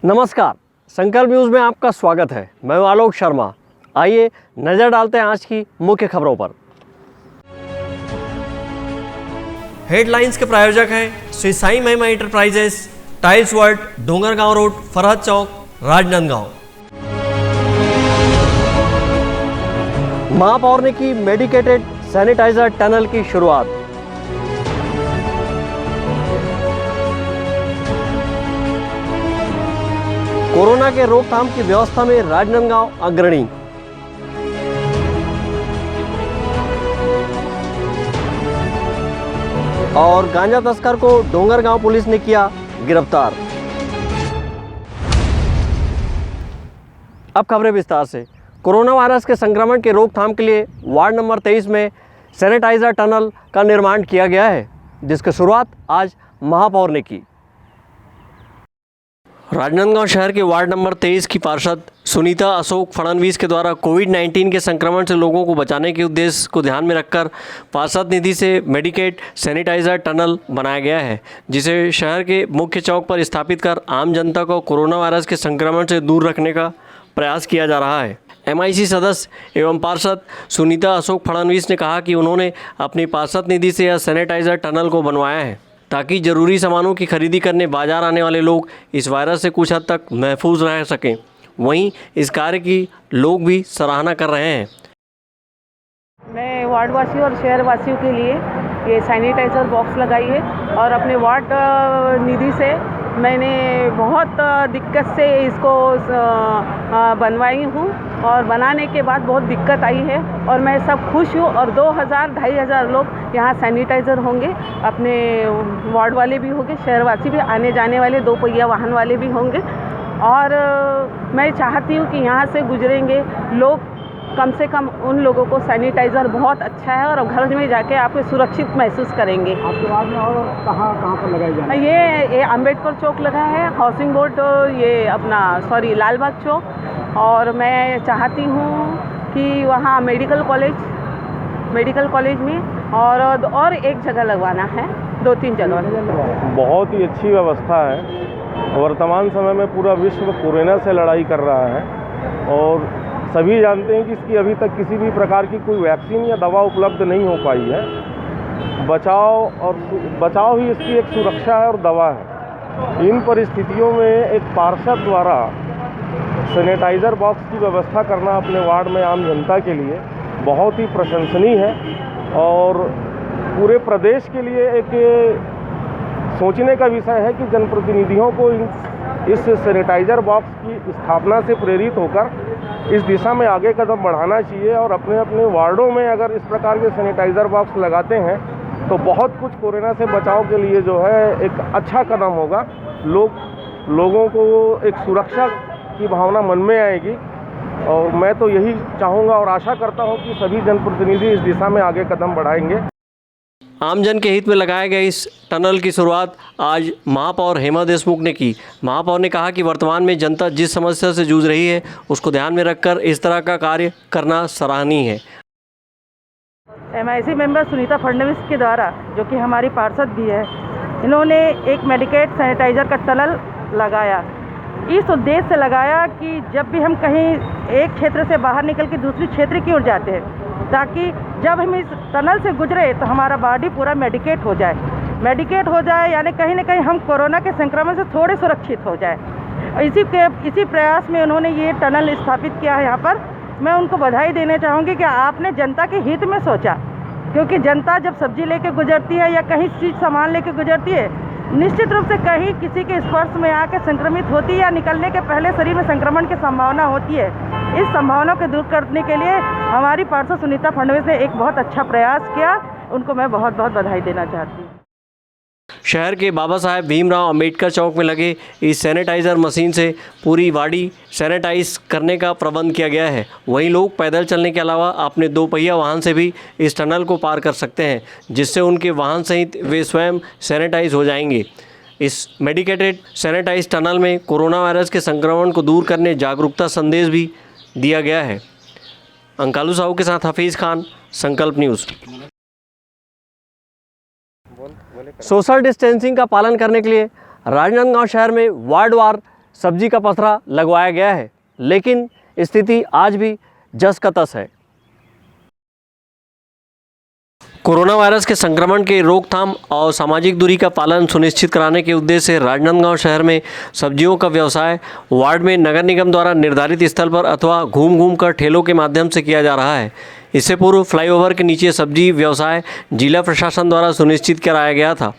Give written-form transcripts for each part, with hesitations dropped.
नमस्कार, संकल्प न्यूज़ में आपका स्वागत है। मैं हूं आलोक शर्मा। आइए नज़र डालते हैं आज की मुख्य खबरों पर। हेडलाइंस के प्रायोजक हैं Shri Sai Mahima enterprises, tiles world, Dongargaon road, Farhad Chowk, Rajnandgaon. महापौर ने की मेडिकेटेड सैनिटाइजर टनल की शुरुआत। कोरोना के रोकथाम की व्यवस्था में राजनांदगांव अग्रणी। और गांजा तस्कर को डोंगरगांव पुलिस ने किया गिरफ्तार। अब खबरें विस्तार से। कोरोना वायरस के संक्रमण के रोकथाम के लिए वार्ड नंबर 23 में सैनिटाइजर टनल का निर्माण किया गया है, जिसकी शुरुआत आज महापौर ने की। राजनांदगांव शहर के वार्ड नंबर 23 की पार्षद सुनीता अशोक फडणवीस के द्वारा कोविड-19 के संक्रमण से लोगों को बचाने के उद्देश्य को ध्यान में रखकर पार्षद निधि से मेडिकेट सैनिटाइजर टनल बनाया गया है, जिसे शहर के मुख्य चौक पर स्थापित कर आम जनता को कोरोना वायरस के संक्रमण से दूर रखने का प्रयास किया जा रहा है। MIC सदस्य एवं पार्षद सुनीता अशोक फडणवीस ने कहा कि उन्होंने अपनी पार्षद निधि से यह सैनिटाइजर टनल को बनवाया है ताकि ज़रूरी सामानों की खरीदी करने बाजार आने वाले लोग इस वायरस से कुछ हद तक महफूज रह सकें। वहीं इस कार्य की लोग भी सराहना कर रहे हैं। मैं वार्डवासियों और शहरवासियों के लिए ये सैनिटाइज़र बॉक्स लगाई है और अपने वार्ड निधि से मैंने बहुत दिक्कत से इसको बनवाई हूँ और बनाने के बाद बहुत दिक्कत आई है और मैं सब खुश हूँ। और 2,000-2,500 लोग यहाँ सैनिटाइज़र होंगे, अपने वार्ड वाले भी होंगे, शहरवासी भी, आने जाने वाले 2 पहिया वाहन वाले भी होंगे। और मैं चाहती हूँ कि यहाँ से गुजरेंगे लोग, कम से कम उन लोगों को सैनिटाइज़र बहुत अच्छा है और घर में जाके आप सुरक्षित महसूस करेंगे। आपके बाद में और कहाँ पर लगाई जाए? ये अम्बेडकर चौक लगा है, हाउसिंग बोर्ड, ये अपना लालबाग चौक। और मैं चाहती हूँ कि वहाँ मेडिकल कॉलेज में और एक जगह लगवाना है, 2-3 जगह। बहुत ही अच्छी व्यवस्था है। वर्तमान समय में पूरा विश्व कोरोना से लड़ाई कर रहा है और सभी जानते हैं कि इसकी अभी तक किसी भी प्रकार की कोई वैक्सीन या दवा उपलब्ध नहीं हो पाई है। बचाव ही इसकी एक सुरक्षा है और दवा है। इन परिस्थितियों में एक पार्षद द्वारा सैनिटाइज़र बॉक्स की व्यवस्था करना अपने वार्ड में आम जनता के लिए बहुत ही प्रशंसनीय है और पूरे प्रदेश के लिए एक सोचने का विषय है कि जनप्रतिनिधियों को इस सैनिटाइज़र बॉक्स की स्थापना से प्रेरित होकर इस दिशा में आगे कदम बढ़ाना चाहिए और अपने अपने वार्डों में अगर इस प्रकार के सैनिटाइज़र बॉक्स लगाते हैं तो बहुत कुछ कोरोना से बचाव के लिए जो है एक अच्छा कदम होगा। लोगों को एक सुरक्षा की भावना मन में आएगी और मैं तो यही चाहूँगा और आशा करता हूँ कि सभी जनप्रतिनिधि इस दिशा में आगे कदम बढ़ाएंगे। आमजन के हित में लगाए गए इस टनल की शुरुआत आज महापौर हेमा देशमुख ने की। महापौर ने कहा कि वर्तमान में जनता जिस समस्या से जूझ रही है उसको ध्यान में रखकर इस तरह का कार्य करना सराहनीय है। MIC मेंबर सुनीता फडणवीस के द्वारा, जो कि हमारी पार्षद भी है, इन्होंने एक मेडिकेट सैनिटाइज़र का टनल लगाया। इस उद्देश्य से लगाया कि जब भी हम कहीं एक क्षेत्र से बाहर निकल के दूसरे क्षेत्र की ओर जाते हैं, ताकि जब हम इस टनल से गुजरे तो हमारा बॉडी पूरा मेडिकेट हो जाए, यानी कहीं ना कहीं हम कोरोना के संक्रमण से थोड़े सुरक्षित हो जाए। इसी प्रयास में उन्होंने ये टनल स्थापित किया है। यहाँ पर मैं उनको बधाई देना चाहूँगी कि आपने जनता के हित में सोचा, क्योंकि जनता जब सब्जी लेके गुजरती है या कहीं चीज़ सामान लेके गुजरती है, निश्चित रूप से कहीं किसी के स्पर्श में आकर संक्रमित होती है या निकलने के पहले शरीर में संक्रमण की संभावना होती है। इस संभावना को दूर करने के लिए हमारी पार्षद सुनीता फडणवीस ने एक बहुत अच्छा प्रयास किया, उनको मैं बहुत बहुत बधाई देना चाहती हूँ। शहर के बाबा साहेब भीमराव अंबेडकर चौक में लगे इस सैनिटाइज़र मशीन से पूरी वाड़ी सैनिटाइज करने का प्रबंध किया गया है। वहीं लोग पैदल चलने के अलावा अपने 2 पहिया वाहन से भी इस टनल को पार कर सकते हैं, जिससे उनके वाहन सहित वे स्वयं सैनिटाइज हो जाएंगे। इस मेडिकेटेड सैनिटाइज टनल में कोरोना वायरस के संक्रमण को दूर करने जागरूकता संदेश भी दिया गया है। अंकालू साहू के साथ हफीज़ खान, संकल्प न्यूज़। सोशल डिस्टेंसिंग का पालन करने के लिए राजनांदगांव शहर में वार्डवार सब्जी का पसरा लगवाया गया है, लेकिन स्थिति आज भी जस का तस है। कोरोना वायरस के संक्रमण के रोकथाम और सामाजिक दूरी का पालन सुनिश्चित कराने के उद्देश्य से राजनांदगांव शहर में सब्जियों का व्यवसाय वार्ड में नगर निगम द्वारा निर्धारित स्थल पर अथवा घूम घूम कर ठेलों के माध्यम से किया जा रहा है। इससे पूर्व फ्लाईओवर के नीचे सब्जी व्यवसाय जिला प्रशासन द्वारा सुनिश्चित कराया गया था।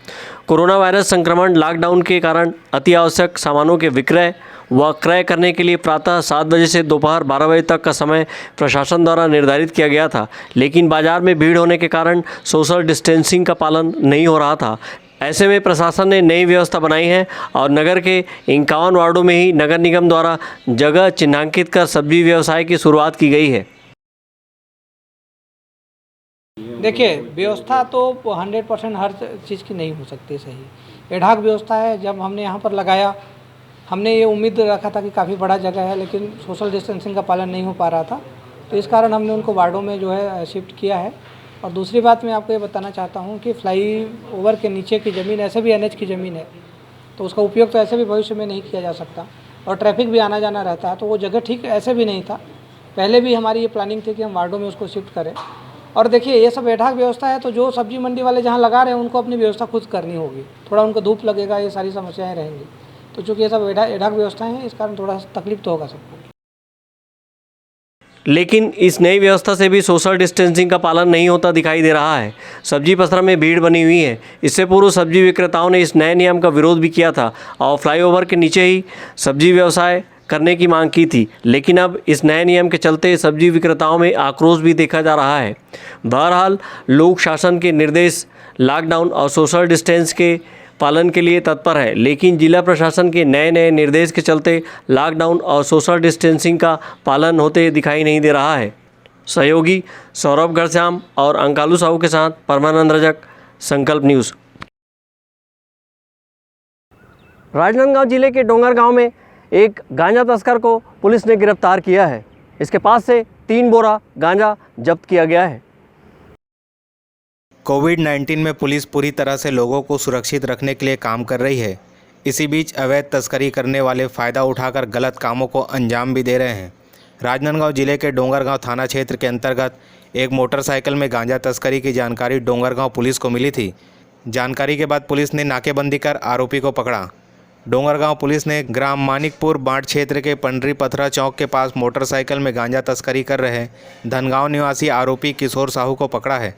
कोरोना वायरस संक्रमण लॉकडाउन के कारण अति आवश्यक सामानों के विक्रय व क्रय करने के लिए प्रातः 7 बजे से दोपहर 12 बजे तक का समय प्रशासन द्वारा निर्धारित किया गया था, लेकिन बाजार में भीड़ होने के कारण सोशल डिस्टेंसिंग का पालन नहीं हो रहा था। ऐसे में प्रशासन ने नई व्यवस्था बनाई है और नगर के 51 वार्डों में ही नगर निगम द्वारा जगह चिन्हांकित कर सब्जी व्यवसाय की शुरुआत की गई है। देखिए, व्यवस्था तो 100% हर चीज़ की नहीं हो सकती सही। एडहॉक व्यवस्था है। जब हमने यहाँ पर लगाया, हमने ये उम्मीद रखा था कि काफ़ी बड़ा जगह है, लेकिन सोशल डिस्टेंसिंग का पालन नहीं हो पा रहा था, तो इस कारण हमने उनको वार्डों में जो है शिफ्ट किया है। और दूसरी बात मैं आपको ये बताना चाहता हूँ कि फ्लाई ओवर के नीचे की ज़मीन ऐसे भी NH की ज़मीन है, तो उसका उपयोग तो ऐसे भी भविष्य में नहीं किया जा सकता और ट्रैफिक भी आना जाना रहता है, तो वो जगह ठीक ऐसे भी नहीं था। पहले भी हमारी ये प्लानिंग थी कि हम वार्डों में उसको शिफ्ट करें। और देखिए, ये सब एडहॉक व्यवस्था है, तो जो सब्जी मंडी वाले जहाँ लगा रहे हैं उनको अपनी व्यवस्था खुद करनी होगी। थोड़ा उनको धूप लगेगा, ये सारी समस्याएं रहेंगी। तो चूँकि ये सब एडहॉक व्यवस्थाएं हैं, इस कारण थोड़ा तकलीफ तो होगा सबको। लेकिन इस नई व्यवस्था से भी सोशल डिस्टेंसिंग का पालन नहीं होता दिखाई दे रहा है। सब्जी पसरा में भीड़ बनी हुई है। इससे पूर्व सब्जी विक्रेताओं ने इस नए नियम का विरोध भी किया था और फ्लाईओवर के नीचे ही सब्जी व्यवसाय करने की मांग की थी, लेकिन अब इस नए नियम के चलते सब्जी विक्रेताओं में आक्रोश भी देखा जा रहा है। बहरहाल लोक शासन के निर्देश लॉकडाउन और सोशल डिस्टेंस के पालन के लिए तत्पर है, लेकिन जिला प्रशासन के नए निर्देश के चलते लॉकडाउन और सोशल डिस्टेंसिंग का पालन होते दिखाई नहीं दे रहा है। सहयोगी सौरभ घरश्याम और अंकालू साहू के साथ परमानंद रजक, संकल्प न्यूज़। राजनांदगांव जिले के डोंगरगांव में एक गांजा तस्कर को पुलिस ने गिरफ्तार किया है। इसके पास से 3 बोरा गांजा जब्त किया गया है। कोविड-19 में पुलिस पूरी तरह से लोगों को सुरक्षित रखने के लिए काम कर रही है। इसी बीच अवैध तस्करी करने वाले फ़ायदा उठाकर गलत कामों को अंजाम भी दे रहे हैं। राजनांदगांव जिले के डोंगरगांव थाना क्षेत्र के अंतर्गत एक मोटरसाइकिल में गांजा तस्करी की जानकारी डोंगरगांव पुलिस को मिली थी। जानकारी के बाद पुलिस ने नाकेबंदी कर आरोपी को पकड़ा। डोंगरगांव पुलिस ने ग्राम मानिकपुर बांट क्षेत्र के पंडरी पथरा चौक के पास मोटरसाइकिल में गांजा तस्करी कर रहे धनगांव निवासी आरोपी किशोर साहू को पकड़ा है।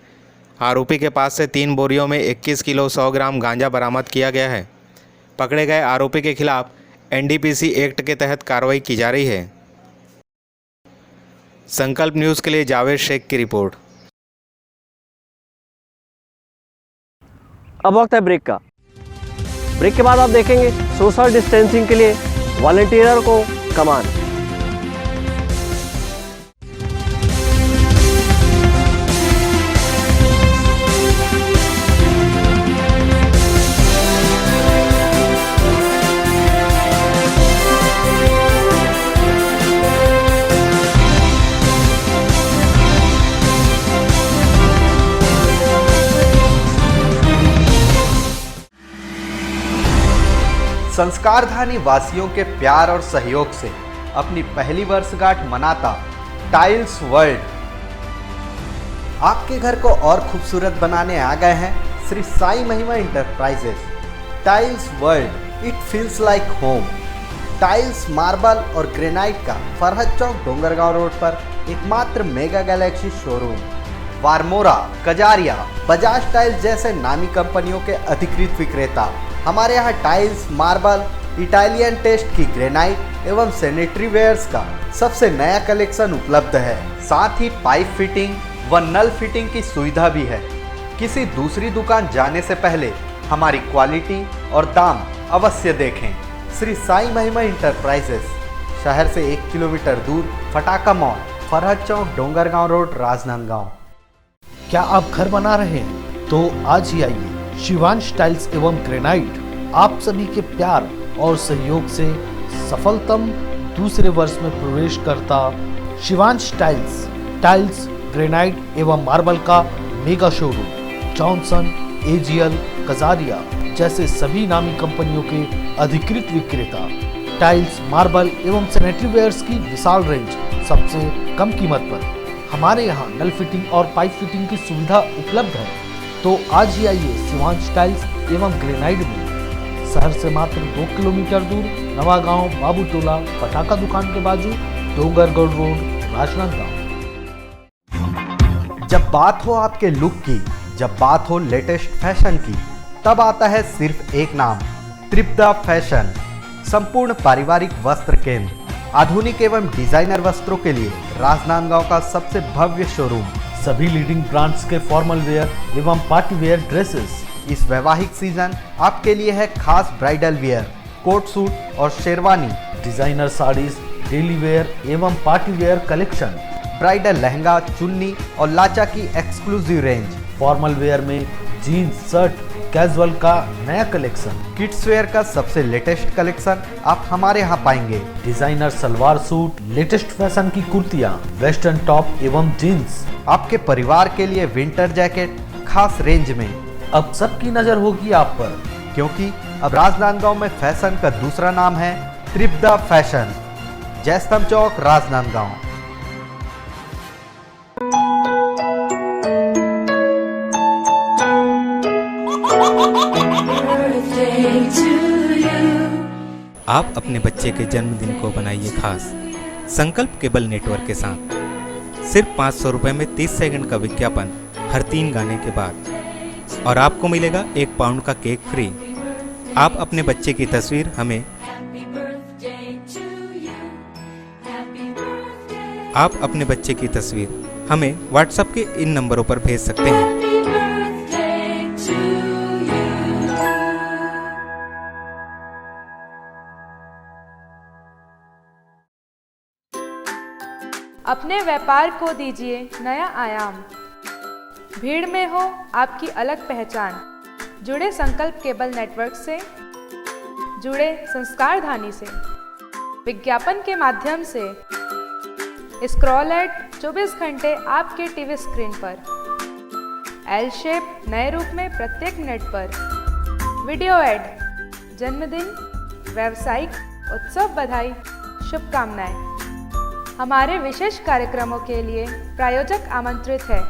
आरोपी के पास से 3 बोरियों में 21 किलो 100 ग्राम गांजा बरामद किया गया है। पकड़े गए आरोपी के खिलाफ NDPC एक्ट के तहत कार्रवाई की जा रही है। संकल्प न्यूज़ के लिए जावेद शेख की रिपोर्ट। अब वक्त है ब्रेक का। ब्रेक के बाद आप देखेंगे सोशल डिस्टेंसिंग के लिए वॉलंटियर को कमान। संस्कारधानी वासियों के प्यार और सहयोग से अपनी पहली वर्षगांठ मनाता टाइल्स वर्ल्ड आपके घर को और खूबसूरत बनाने आ गए हैं Shri Sai Mahima enterprises. Tiles world, it feels like home. Tiles, marble और ग्रेनाइट का फरहद चौक डोंगरगांव रोड पर एकमात्र mega galaxy showroom. Varmora, Kajaria, Bajaj tiles जैसे नामी कंपनियों के अधिकृत विक्रेता। हमारे यहाँ टाइल्स, मार्बल, इटालियन टेस्ट की ग्रेनाइट एवं सैनिटरी वेयर्स का सबसे नया कलेक्शन उपलब्ध है। साथ ही पाइप फिटिंग व नल फिटिंग की सुविधा भी है। किसी दूसरी दुकान जाने से पहले हमारी क्वालिटी और दाम अवश्य देखें। श्री साई महिमा इंटरप्राइजेस, शहर से 1 किलोमीटर दूर, फटाका मॉल, फरहद चौक, डोंगरगांव रोड, राजनांदगांव। क्या आप घर बना रहे हैं तो आज ही आइए। शिवांश टाइल्स एवं ग्रेनाइट आप सभी के प्यार और सहयोग से सफलतम दूसरे वर्ष में प्रवेश करता शिवांश टाइल्स, ग्रेनाइट एवं मार्बल का mega showroom Johnson, AGL, Kajaria जैसे सभी नामी कंपनियों के अधिकृत विक्रेता। टाइल्स, मार्बल एवं सैनिटरी वेयर्स की विशाल रेंज सबसे कम कीमत पर। हमारे यहाँ नल फिटिंग और पाइप फिटिंग की सुविधा उपलब्ध है। तो आज ही आइए शिवांश टाइल्स एवं ग्रेनाइट में। शहर से मात्र 2 किलोमीटर दूर नवागांव बाबूटोला पटाखा दुकान के बाजू डोंगरगढ़ रोड, राजनांदगांव। जब बात हो आपके लुक की, जब बात हो लेटेस्ट फैशन की, तब आता है सिर्फ एक नाम, त्रिपदा फैशन। संपूर्ण पारिवारिक वस्त्र केंद्र, आधुनिक एवं डिजाइनर वस्त्रों के लिए राजनांदगांव का सबसे भव्य शोरूम। सभी लीडिंग ब्रांड्स के फॉर्मल वेयर एवं पार्टी वेयर ड्रेसेस। इस वैवाहिक सीजन आपके लिए है खास ब्राइडल वेयर, कोट सूट और sherwani, designer saris, daily wear एवं party wear collection, bridal lehenga, चुन्नी और लाचा की एक्सक्लूसिव रेंज, फॉर्मल वेयर में जीन्स, शर्ट, कैजुअल का नया कलेक्शन, किड्स वेयर का सबसे लेटेस्ट कलेक्शन आप हमारे यहाँ पाएंगे। Designer salwar suit, latest fashion की कुर्तियाँ, वेस्टर्न टॉप एवं जीन्स, आपके परिवार के लिए विंटर जैकेट खास रेंज में। अब सबकी नजर होगी आप पर, क्योंकि अब राजनांदगांव में फैशन का दूसरा नाम है त्रिपदा फैशन। जयस्तंभ चौक, राजनांदगांव। आप अपने बच्चे के जन्मदिन को बनाइए खास संकल्प केबल नेटवर्क के साथ। सिर्फ 500 रुपये में 30 सेकंड का विज्ञापन हर 3 गाने के बाद और आपको मिलेगा 1 पाउंड का केक फ्री। आप अपने बच्चे की तस्वीर हमें व्हाट्सएप के इन नंबरों पर भेज सकते हैं। अपने व्यापार को दीजिए नया आयाम। भीड़ में हो आपकी अलग पहचान। जुड़े संकल्प केबल नेटवर्क से, जुड़े संस्कारधानी से। विज्ञापन के माध्यम से स्क्रॉल एड 24 घंटे आपके टीवी स्क्रीन पर। एल शेप नए रूप में प्रत्येक मिनट पर। वीडियो एड, जन्मदिन, व्यावसायिक उत्सव बधाई, शुभकामनाएं। हमारे विशेष कार्यक्रमों के लिए प्रायोजक आमंत्रित है।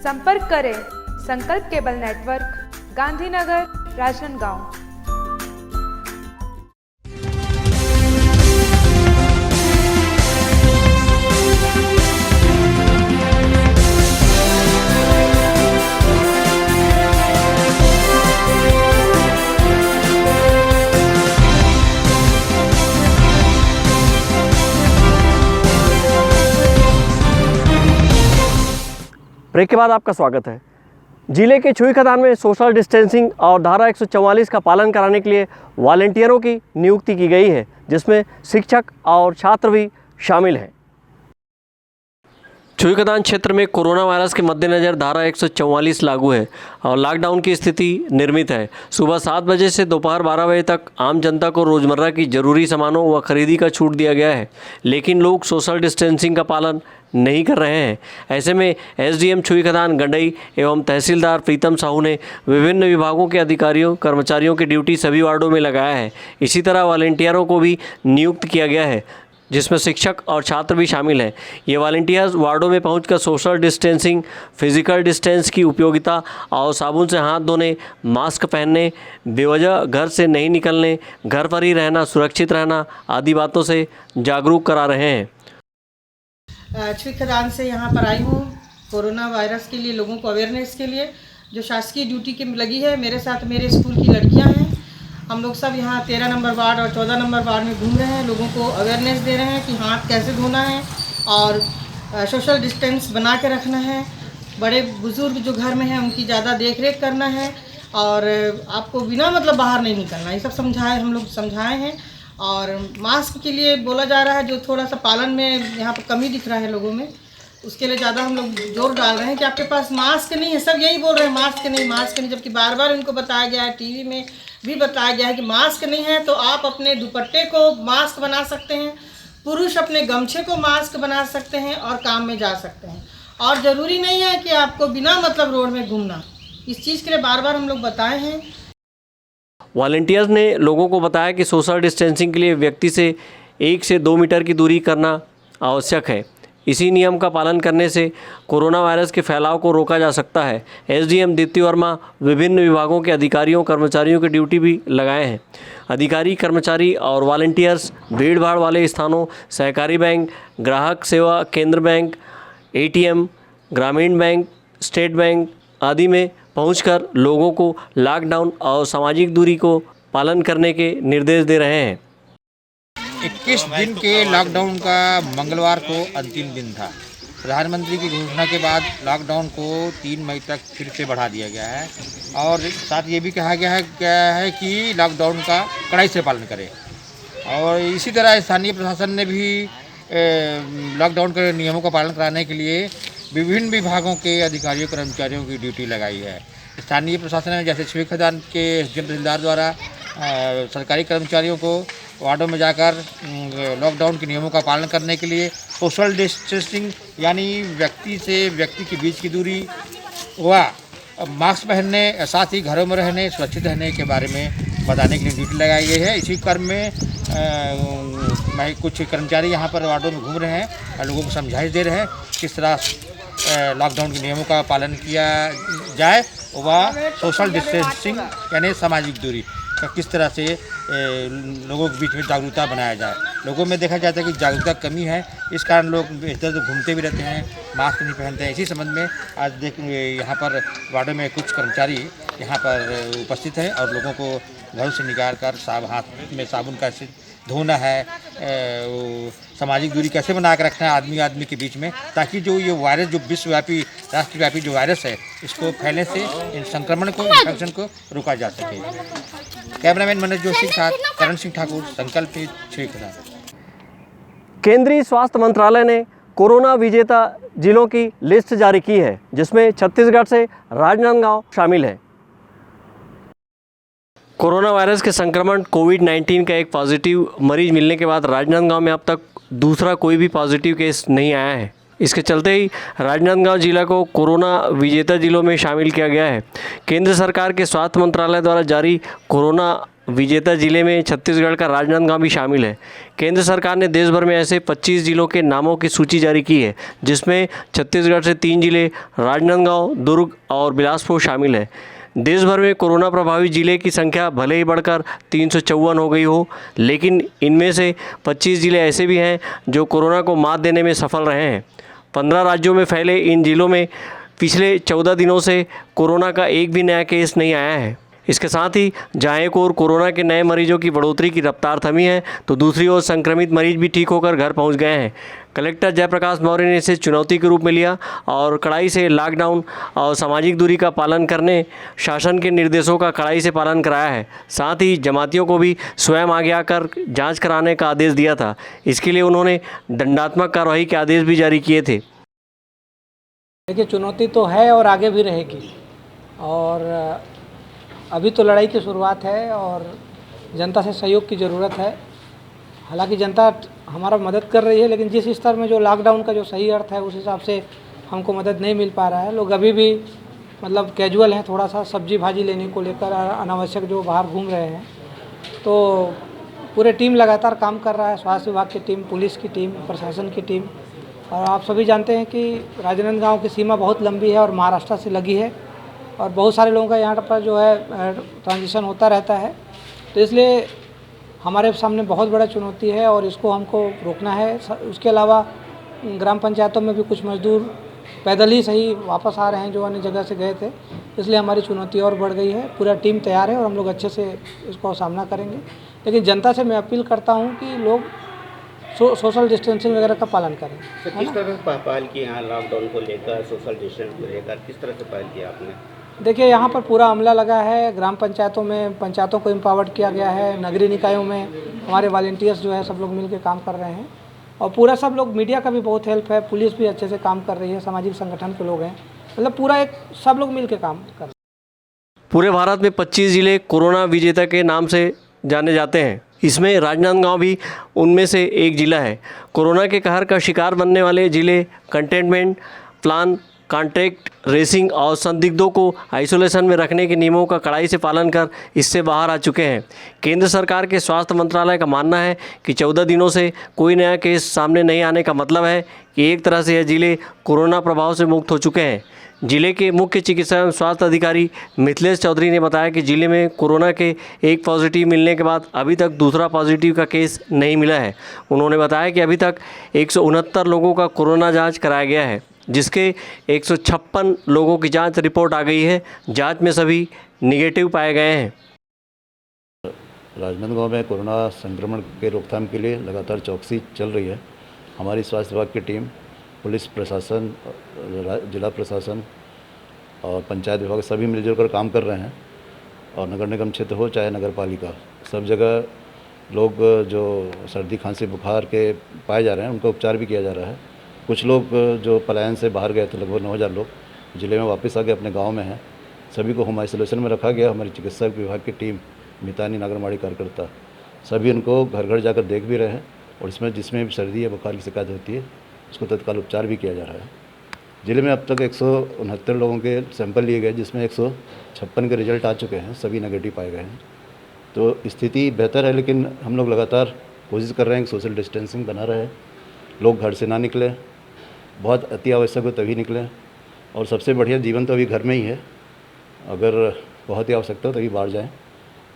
संपर्क करें Sankalp cable network, Gandhinagar, Rajnandgaon. Break के बाद आपका स्वागत है। जिले के छुई खदान में सोशल डिस्टेंसिंग और धारा 144 का पालन कराने के लिए वॉलंटियरों की नियुक्ति की गई है, जिसमें शिक्षक और छात्र भी शामिल हैं। छुई खदान क्षेत्र में कोरोना वायरस के मद्देनज़र धारा 144 लागू है और लॉकडाउन की स्थिति निर्मित है। सुबह 7 बजे से दोपहर 12 बजे तक आम जनता को रोज़मर्रा की ज़रूरी सामानों व खरीदी का छूट दिया गया है, लेकिन लोग सोशल डिस्टेंसिंग का पालन नहीं कर रहे हैं। ऐसे में एसडीएम छुई खदान गंडई एवं तहसीलदार प्रीतम साहू ने विभिन्न विभागों के अधिकारियों कर्मचारियों की ड्यूटी सभी वार्डों में लगाया है। इसी तरह वॉलंटियरों को भी नियुक्त किया गया है, जिसमें शिक्षक और छात्र भी शामिल हैं। ये वॉलंटियर्स वार्डों में पहुंचकर सोशल डिस्टेंसिंग, फिजिकल डिस्टेंस की उपयोगिता और साबुन से हाथ धोने, मास्क पहनने, बेवजह घर से नहीं निकलने, घर पर ही रहना, सुरक्षित रहना आदि बातों से जागरूक करा रहे हैं। छुई खदान से यहाँ पर आई हूँ कोरोना वायरस के लिए, लोगों को अवेयरनेस के लिए, जो शासकीय ड्यूटी के लगी है। मेरे साथ मेरे स्कूल की लड़कियाँ हैं। हम लोग सब यहाँ 13 नंबर वार्ड और 14 नंबर वार्ड में घूम रहे हैं, लोगों को अवेयरनेस दे रहे हैं कि हाथ कैसे धोना है और सोशल डिस्टेंस बना के रखना है। बड़े बुज़ुर्ग जो घर में हैं उनकी ज़्यादा देख रेख करना है और आपको बिना मतलब बाहर नहीं निकलना, ये सब हम लोग समझाए हैं। और मास्क के लिए बोला जा रहा है, जो थोड़ा सा पालन में यहाँ पर कमी दिख रहा है लोगों में, उसके लिए ज़्यादा हम लोग जोर डाल रहे हैं कि आपके पास मास्क नहीं है। सब यही बोल रहे हैं मास्क नहीं, जबकि बार बार उनको बताया गया है, टीवी में भी बताया गया है कि मास्क नहीं है तो आप अपने दुपट्टे को मास्क बना सकते हैं, पुरुष अपने गमछे को मास्क बना सकते हैं और काम में जा सकते हैं। और ज़रूरी नहीं है कि आपको बिना मतलब रोड में घूमना, इस चीज़ के लिए बार बार हम लोग बताए हैं। वॉलंटियर्स ने लोगों को बताया कि सोशल डिस्टेंसिंग के लिए व्यक्ति से 1 से 2 मीटर की दूरी करना आवश्यक है। इसी नियम का पालन करने से कोरोना वायरस के फैलाव को रोका जा सकता है। एसडीएम दीप्ति वर्मा विभिन्न विभागों के अधिकारियों कर्मचारियों की ड्यूटी भी लगाए हैं। अधिकारी कर्मचारी और वॉलंटियर्स भीड़ भाड़ वाले स्थानों, सहकारी बैंक, ग्राहक सेवा केंद्र बैंक, एटीएम, ग्रामीण बैंक, स्टेट बैंक आदि में पहुंचकर लोगों को लॉकडाउन और सामाजिक दूरी को पालन करने के निर्देश दे रहे हैं। 21 दिन के लॉकडाउन का मंगलवार को अंतिम दिन था। प्रधानमंत्री की घोषणा के बाद लॉकडाउन को 3 मई तक फिर से बढ़ा दिया गया है और साथ ये भी कहा गया है कि लॉकडाउन का कड़ाई से पालन करें। और इसी तरह स्थानीय प्रशासन ने भी लॉकडाउन के नियमों का पालन कराने के लिए विभिन्न विभागों के अधिकारियों कर्मचारियों की ड्यूटी लगाई है। स्थानीय प्रशासन ने जैसे शिविर खदान के एसडीएम तहसीलदार द्वारा सरकारी कर्मचारियों को वार्डों में जाकर लॉकडाउन के नियमों का पालन करने के लिए सोशल डिस्टेंसिंग यानी व्यक्ति से व्यक्ति के बीच की दूरी व मास्क पहनने, साथ ही घरों में रहने, सुरक्षित रहने के बारे में बताने के लिए ड्यूटी लगाई गई है। इसी क्रम में कुछ कर्मचारी यहाँ पर वार्डों में घूम रहे हैं और लोगों को समझाइश दे रहे हैं किस तरह लॉकडाउन के नियमों का पालन किया जाए व सोशल डिस्टेंसिंग यानी सामाजिक दूरी का किस तरह से लोगों के बीच में जागरूकता बनाया जाए। लोगों में देखा जाता है कि जागरूकता कमी है, इस कारण लोग इधर उधर घूमते भी रहते हैं, मास्क नहीं पहनते हैं। इसी संबंध में आज यहाँ पर वार्डों में कुछ कर्मचारी यहाँ पर उपस्थित हैं और लोगों को घरों से निकाल कर हाथ में साबुन कैसे धोना है, सामाजिक दूरी कैसे बना कर रखना है आदमी आदमी के बीच में, ताकि जो ये वायरस जो विश्वव्यापी राष्ट्रव्यापी जो वायरस है इसको फैलने से इन संक्रमण को इन्फेक्शन को रोका जा सके। कैमरामैन मनोज जोशी के साथ करण सिंह ठाकुर, संकल्प न्यूज़, छेखरा। केंद्रीय स्वास्थ्य मंत्रालय ने कोरोना विजेता जिलों की लिस्ट जारी की है, जिसमें छत्तीसगढ़ से राजनांदगांव शामिल है। कोरोना वायरस के संक्रमण कोविड-19 का एक पॉजिटिव मरीज मिलने के बाद राजनांदगांव में अब तक दूसरा कोई भी पॉजिटिव केस नहीं आया है। इसके चलते ही राजनांदगांव जिला को कोरोना विजेता जिलों में शामिल किया गया है। केंद्र सरकार के स्वास्थ्य मंत्रालय द्वारा जारी कोरोना विजेता जिले में छत्तीसगढ़ का राजनांदगांव भी शामिल है। केंद्र सरकार ने देश भर में ऐसे 25 जिलों के नामों की सूची जारी की है, जिसमें छत्तीसगढ़ से 3 जिले राजनांदगांव, दुर्ग और बिलासपुर शामिल है। देश भर में कोरोना प्रभावित जिले की संख्या भले ही बढ़कर 354 हो गई हो, लेकिन इनमें से 25 जिले ऐसे भी हैं जो कोरोना को मात देने में सफल रहे हैं। 15 राज्यों में फैले इन जिलों में पिछले 14 दिनों से कोरोना का एक भी नया केस नहीं आया है। इसके साथ ही जहाँ एक ओर कोरोना के नए मरीजों की बढ़ोतरी की रफ्तार थमी है, तो दूसरी ओर संक्रमित मरीज भी ठीक होकर घर पहुँच गए हैं। कलेक्टर जयप्रकाश मौर्य ने इसे चुनौती के रूप में लिया और कड़ाई से लॉकडाउन और सामाजिक दूरी का पालन करने, शासन के निर्देशों का कड़ाई से पालन कराया है। साथ ही जमातियों को भी स्वयं आगे आकर जांच कराने का आदेश दिया था। इसके लिए उन्होंने दंडात्मक कार्रवाई के आदेश भी जारी किए थे। देखिए, चुनौती तो है और आगे भी रहेगी, और अभी तो लड़ाई की शुरुआत है और जनता से सहयोग की ज़रूरत है। हालांकि जनता हमारा मदद कर रही है, लेकिन जिस स्तर में जो लॉकडाउन का जो सही अर्थ है उस हिसाब से हमको मदद नहीं मिल पा रहा है। लोग अभी भी मतलब कैजुअल हैं, थोड़ा सा सब्जी भाजी लेने को लेकर अनावश्यक जो बाहर घूम रहे हैं। तो पूरे टीम लगातार काम कर रहा है, स्वास्थ्य विभाग की टीम, पुलिस की टीम, प्रशासन की टीम। और आप सभी जानते हैं कि राजनांदगांव की सीमा बहुत लंबी है और महाराष्ट्र से लगी है, और बहुत सारे लोगों का यहाँ पर जो है ट्रांजिशन होता रहता है। तो इसलिए हमारे सामने बहुत बड़ा चुनौती है और इसको हमको रोकना है। उसके अलावा ग्राम पंचायतों में भी कुछ मजदूर पैदल ही सही वापस आ रहे हैं जो अन्य जगह से गए थे, इसलिए हमारी चुनौती और बढ़ गई है। पूरा टीम तैयार है और हम लोग अच्छे से इसको सामना करेंगे। लेकिन जनता से मैं अपील करता हूँ कि लोग सोशल डिस्टेंसिंग वगैरह का पालन करें। तो किस तरह से पहल की यहाँ लॉकडाउन को लेकर, सोशल डिस्टेंस को लेकर किस तरह से पहल किया आपने? देखिए, यहाँ पर पूरा अमला लगा है। ग्राम पंचायतों में पंचायतों को एम्पावर्ड किया गया है। नगरीय निकायों में हमारे वॉलंटियर्स जो है सब लोग मिलकर काम कर रहे हैं, और पूरा सब लोग, मीडिया का भी बहुत हेल्प है, पुलिस भी अच्छे से काम कर रही है, सामाजिक संगठन के लोग हैं, मतलब पूरा एक सब लोग मिल के काम कर रहे हैं। पूरे भारत में 25 जिले कोरोना विजेता के नाम से जाने जाते हैं। इसमें राजनांदगांव भी उनमें से एक जिला है। कोरोना के कहर का शिकार बनने वाले जिले कंटेनमेंट प्लान कॉन्टैक्ट रेसिंग और संदिग्धों को आइसोलेशन में रखने के नियमों का कड़ाई से पालन कर इससे बाहर आ चुके हैं। केंद्र सरकार के स्वास्थ्य मंत्रालय का मानना है कि 14 दिनों से कोई नया केस सामने नहीं आने का मतलब है कि एक तरह से यह जिले कोरोना प्रभाव से मुक्त हो चुके हैं। जिले के मुख्य चिकित्सा एवं स्वास्थ्य अधिकारी मिथिलेश चौधरी ने बताया कि जिले में कोरोना के एक पॉजिटिव मिलने के बाद अभी तक दूसरा पॉजिटिव का केस नहीं मिला है। उन्होंने बताया कि अभी तक 169 लोगों का कोरोना जांच कराया गया है, जिसके 156 लोगों की जांच रिपोर्ट आ गई है। जांच में सभी निगेटिव पाए गए हैं। राजनांदगांव में कोरोना संक्रमण के रोकथाम के लिए लगातार चौकसी चल रही है। हमारी स्वास्थ्य विभाग की टीम, पुलिस प्रशासन, जिला प्रशासन और पंचायत विभाग सभी मिलजुल कर काम कर रहे हैं। और नगर निगम क्षेत्र हो चाहे नगर पालिका, सब जगह लोग जो सर्दी खांसी बुखार के पाए जा रहे हैं उनका उपचार भी किया जा रहा है। कुछ लोग जो पलायन से बाहर गए थे, लगभग 9,000 लोग जिले में वापस आ गए, अपने गांव में हैं। सभी को होम आइसोलेशन में रखा गया। हमारी चिकित्सा विभाग की टीम, मितानी नागरमाड़ी कार्यकर्ता, सभी उनको घर घर जाकर देख भी रहे हैं। और इसमें जिसमें भी सर्दी या बुखार की शिकायत होती है उसको तत्काल उपचार भी किया जा रहा है। जिले में अब तक 169 लोगों के सैंपल लिए गए, जिसमें 156 के रिजल्ट आ चुके हैं, सभी नेगेटिव पाए गए हैं। तो स्थिति बेहतर है, लेकिन हम लोग लगातार कोशिश कर रहे हैं कि सोशल डिस्टेंसिंग बना रहे, लोग घर से ना निकलें, बहुत अति आवश्यक हो तभी निकलें। और सबसे बढ़िया जीवन तो अभी घर में ही है, अगर बहुत ही आवश्यकता हो तभी बाहर जाएँ।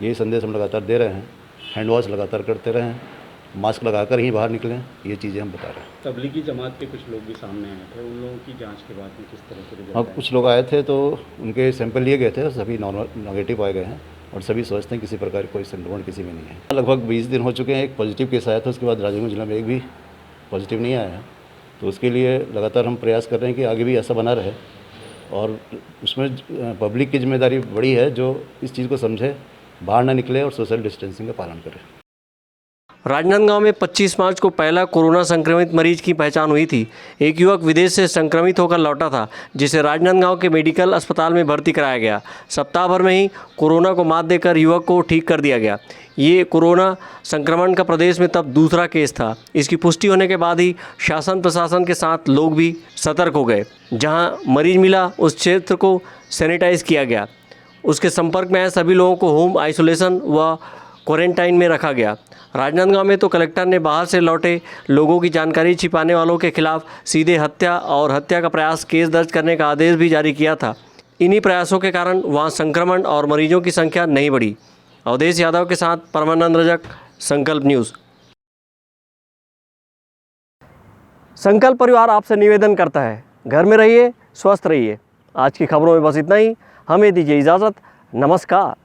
यही संदेश हम लगातार दे रहे हैं। हैंड वॉश लगातार करते रहें, मास्क लगाकर ही बाहर निकलें, ये चीज़ें हम बता रहे हैं। तबलीगी जमात के कुछ लोग भी सामने आए थे, उन लोगों की जांच के बाद में किस तरह से रिजल्ट हाँ, आए? कुछ लोग आए थे तो उनके सैंपल लिए गए थे, सभी नॉर्मल नेगेटिव पाए गए हैं और सभी स्वस्थ हैं, किसी प्रकार कोई संक्रमण किसी में नहीं है। लगभग 20 दिन हो चुके हैं। एक पॉजिटिव केस आया था, उसके बाद राजनांदगांव जिला में एक भी पॉजिटिव नहीं आया है। तो उसके लिए लगातार हम प्रयास कर रहे हैं कि आगे भी ऐसा बना रहे। और उसमें पब्लिक की जिम्मेदारी बड़ी है, जो इस चीज़ को समझे, बाहर ना निकले और सोशल डिस्टेंसिंग का पालन करें। राजनांदगांव में 25 मार्च को पहला कोरोना संक्रमित मरीज की पहचान हुई थी। एक युवक विदेश से संक्रमित होकर लौटा था, जिसे राजनांदगांव के मेडिकल अस्पताल में भर्ती कराया गया। सप्ताह भर में ही कोरोना को मात देकर युवक को ठीक कर दिया गया। ये कोरोना संक्रमण का प्रदेश में तब दूसरा केस था। इसकी पुष्टि होने के बाद ही शासन प्रशासन के साथ लोग भी सतर्क हो गए। जहां मरीज मिला उस क्षेत्र को सैनिटाइज किया गया। उसके संपर्क में आए सभी लोगों को होम आइसोलेशन व क्वारंटाइन में रखा गया। राजनांदगांव में तो कलेक्टर ने बाहर से लौटे लोगों की जानकारी छिपाने वालों के खिलाफ सीधे हत्या और हत्या का प्रयास केस दर्ज करने का आदेश भी जारी किया था। इन्हीं प्रयासों के कारण वहां संक्रमण और मरीजों की संख्या नहीं बढ़ी। अवधेश यादव के साथ परमानंद रजक, संकल्प न्यूज़। संकल्प परिवार आपसे निवेदन करता है, घर में रहिए, स्वस्थ रहिए। आज की खबरों में बस इतना ही। हमें दीजिए इजाज़त। नमस्कार।